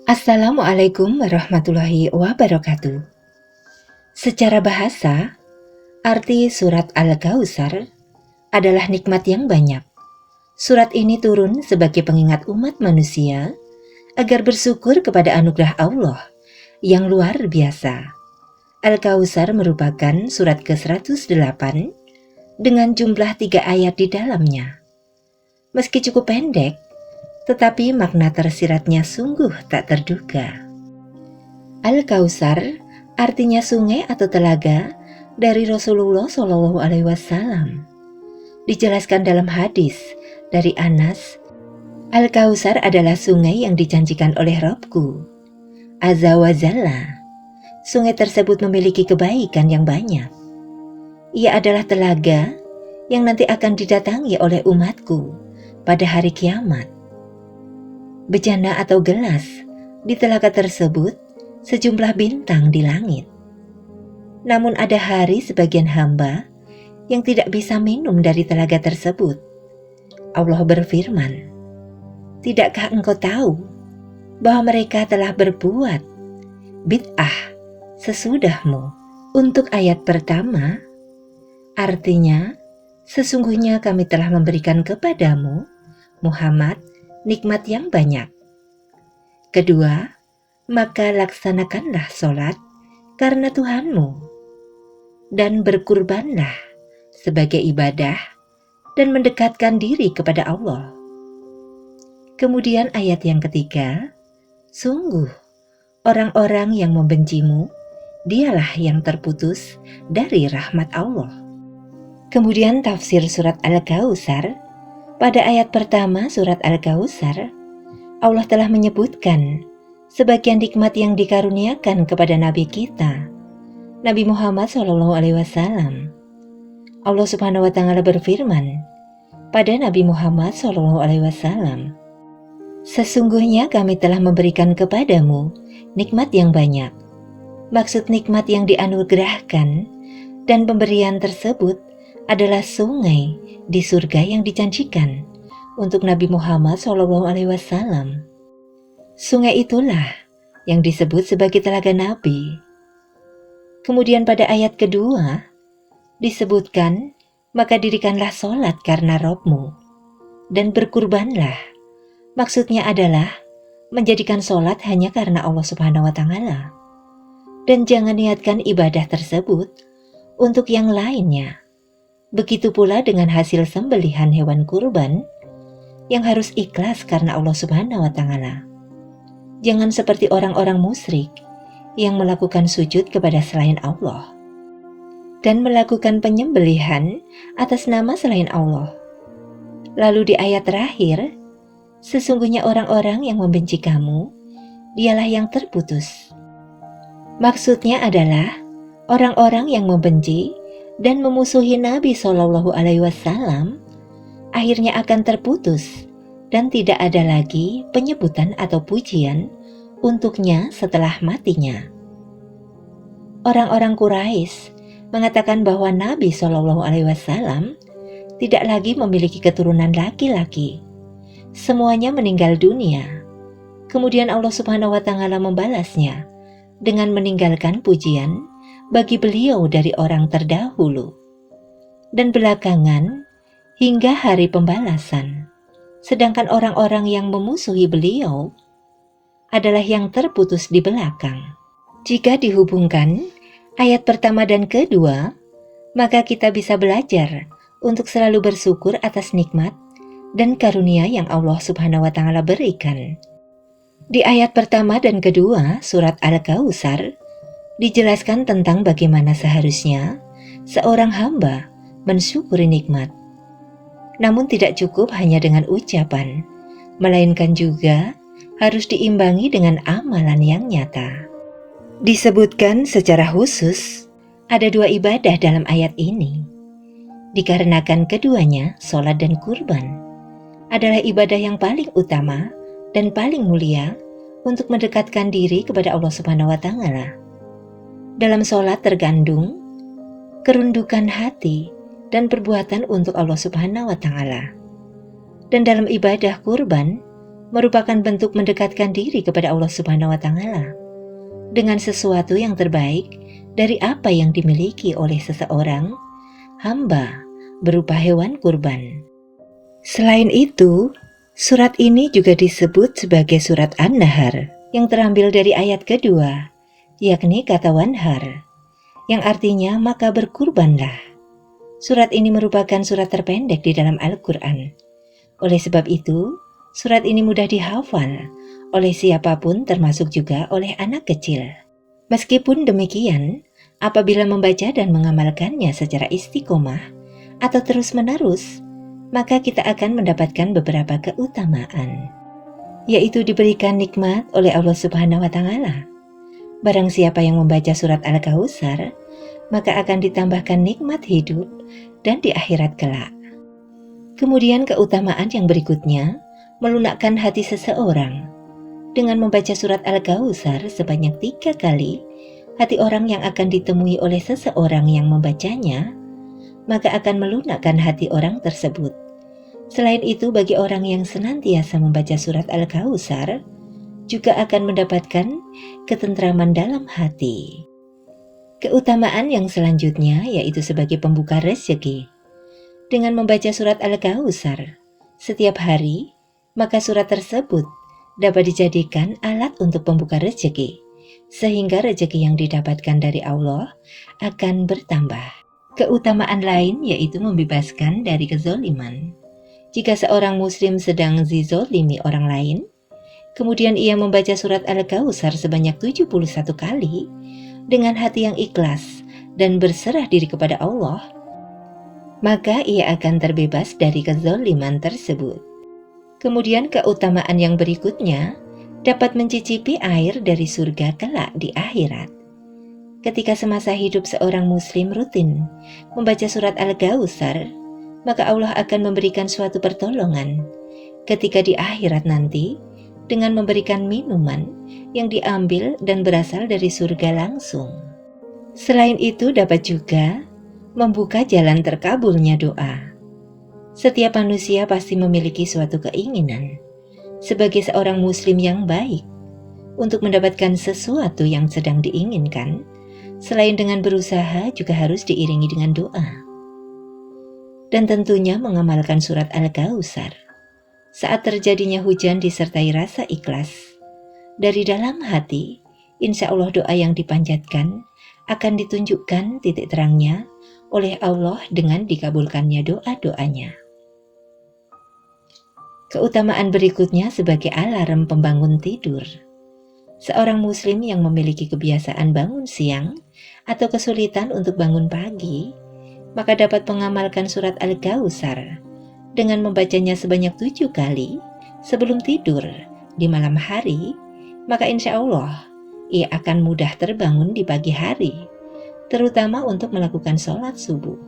Assalamualaikum warahmatullahi wabarakatuh. Secara bahasa, arti surat Al-Kautsar adalah nikmat yang banyak. Surat ini turun sebagai pengingat umat manusia agar bersyukur kepada anugerah Allah yang luar biasa. Al-Kautsar merupakan surat ke-108 dengan jumlah 3 ayat di dalamnya. Meski cukup pendek, tetapi makna tersiratnya sungguh tak terduga. Al-Kautsar artinya sungai atau telaga dari Rasulullah Shallallahu Alaihi Wasallam. Dijelaskan dalam hadis dari Anas, Al-Kautsar adalah sungai yang dijanjikan oleh Rabbku, Azza wa Jalla. Sungai tersebut memiliki kebaikan yang banyak. Ia adalah telaga yang nanti akan didatangi oleh umatku pada hari kiamat. Bejana atau gelas di telaga tersebut sejumlah bintang di langit. Namun ada hari sebagian hamba yang tidak bisa minum dari telaga tersebut. Allah berfirman, "Tidakkah engkau tahu bahwa mereka telah berbuat bid'ah sesudahmu?" Untuk ayat pertama, artinya, sesungguhnya kami telah memberikan kepadamu, Muhammad, nikmat yang banyak. Kedua, maka laksanakanlah sholat karena Tuhanmu, dan berkurbanlah sebagai ibadah dan mendekatkan diri kepada Allah. Kemudian ayat yang ketiga, sungguh orang-orang yang membencimu, dialah yang terputus dari rahmat Allah. Kemudian tafsir surat Al-Kautsar. Pada ayat pertama surat Al-Kautsar, Allah telah menyebutkan sebagian nikmat yang dikaruniakan kepada Nabi kita, Nabi Muhammad SAW. Allah Subhanahu wa Ta'ala berfirman pada Nabi Muhammad SAW, "Sesungguhnya kami telah memberikan kepadamu nikmat yang banyak." Maksud nikmat yang dianugerahkan dan pemberian tersebut adalah sungai di surga yang dijanjikan untuk Nabi Muhammad SAW. Sungai itulah yang disebut sebagai telaga Nabi. Kemudian pada ayat kedua disebutkan, maka dirikanlah sholat karena Rabbmu dan berkurbanlah. Maksudnya adalah menjadikan sholat hanya karena Allah Subhanahu wa Ta'ala, dan jangan niatkan ibadah tersebut untuk yang lainnya. Begitu pula dengan hasil sembelihan hewan kurban yang harus ikhlas karena Allah Subhanahu wa Ta'ala. Jangan seperti orang-orang musyrik yang melakukan sujud kepada selain Allah dan melakukan penyembelihan atas nama selain Allah. Lalu di ayat terakhir, sesungguhnya orang-orang yang membenci kamu, dialah yang terputus. Maksudnya adalah orang-orang yang membenci dan memusuhi Nabi Shallallahu Alaihi Wasallam akhirnya akan terputus dan tidak ada lagi penyebutan atau pujian untuknya setelah matinya. Orang-orang Quraisy mengatakan bahwa Nabi Shallallahu Alaihi Wasallam tidak lagi memiliki keturunan laki-laki. Semuanya meninggal dunia. Kemudian Allah Subhanahu wa Ta'ala membalasnya dengan meninggalkan pujian bagi beliau dari orang terdahulu dan belakangan hingga hari pembalasan. Sedangkan orang-orang yang memusuhi beliau adalah yang terputus di belakang. Jika dihubungkan ayat pertama dan kedua, maka kita bisa belajar untuk selalu bersyukur atas nikmat dan karunia yang Allah Subhanahu wa Ta'ala berikan. Di ayat pertama dan kedua surat Al-Kautsar dijelaskan tentang bagaimana seharusnya seorang hamba mensyukuri nikmat. Namun tidak cukup hanya dengan ucapan, melainkan juga harus diimbangi dengan amalan yang nyata. Disebutkan secara khusus ada 2 ibadah dalam ayat ini. Dikarenakan keduanya, sholat dan kurban, adalah ibadah yang paling utama dan paling mulia untuk mendekatkan diri kepada Allah Subhanahu wa Ta'ala. Dalam sholat tergandung kerundukan hati dan perbuatan untuk Allah Subhanahu wa Ta'ala. Dan dalam ibadah kurban merupakan bentuk mendekatkan diri kepada Allah Subhanahu wa Ta'ala dengan sesuatu yang terbaik dari apa yang dimiliki oleh seseorang hamba berupa hewan kurban. Selain itu, surat ini juga disebut sebagai surat An-Nahr yang terambil dari ayat kedua, yakni kata wanhar, yang artinya maka berkurbanlah. Surat ini merupakan surat terpendek di dalam Al-Quran. Oleh sebab itu, surat ini mudah dihafal oleh siapapun termasuk juga oleh anak kecil. Meskipun demikian, apabila membaca dan mengamalkannya secara istiqomah atau terus-menerus, maka kita akan mendapatkan beberapa keutamaan, yaitu diberikan nikmat oleh Allah Subhanahu wa Ta'ala. Barang siapa yang membaca surat Al-Kautsar, maka akan ditambahkan nikmat hidup dan di akhirat kelak. Kemudian keutamaan yang berikutnya, melunakkan hati seseorang. Dengan membaca surat Al-Kautsar sebanyak 3 kali, hati orang yang akan ditemui oleh seseorang yang membacanya, maka akan melunakkan hati orang tersebut. Selain itu, bagi orang yang senantiasa membaca surat Al-Kautsar, juga akan mendapatkan ketentraman dalam hati. Keutamaan yang selanjutnya yaitu sebagai pembuka rezeki. Dengan membaca surat Al-Kautsar setiap hari, maka surat tersebut dapat dijadikan alat untuk pembuka rezeki, sehingga rezeki yang didapatkan dari Allah akan bertambah. Keutamaan lain yaitu membebaskan dari kezoliman. Jika seorang muslim sedang zizolimi orang lain, kemudian ia membaca surat Al-Kautsar sebanyak 71 kali dengan hati yang ikhlas dan berserah diri kepada Allah, maka ia akan terbebas dari kezoliman tersebut. Kemudian keutamaan yang berikutnya dapat mencicipi air dari surga kelak di akhirat. Ketika semasa hidup seorang muslim rutin membaca surat Al-Kautsar, maka Allah akan memberikan suatu pertolongan ketika di akhirat nanti dengan memberikan minuman yang diambil dan berasal dari surga langsung. Selain itu dapat juga membuka jalan terkabulnya doa. Setiap manusia pasti memiliki suatu keinginan sebagai seorang muslim yang baik untuk mendapatkan sesuatu yang sedang diinginkan. Selain dengan berusaha juga harus diiringi dengan doa. Dan tentunya mengamalkan surat Al-Kautsar. Saat terjadinya hujan disertai rasa ikhlas dari dalam hati, insya Allah doa yang dipanjatkan akan ditunjukkan titik terangnya oleh Allah dengan dikabulkannya doa-doanya. Keutamaan berikutnya sebagai alarm pembangun tidur. Seorang muslim yang memiliki kebiasaan bangun siang atau kesulitan untuk bangun pagi, maka dapat mengamalkan surat Al-Kautsar dengan membacanya sebanyak 7 kali sebelum tidur di malam hari, maka insya Allah ia akan mudah terbangun di pagi hari, terutama untuk melakukan sholat subuh.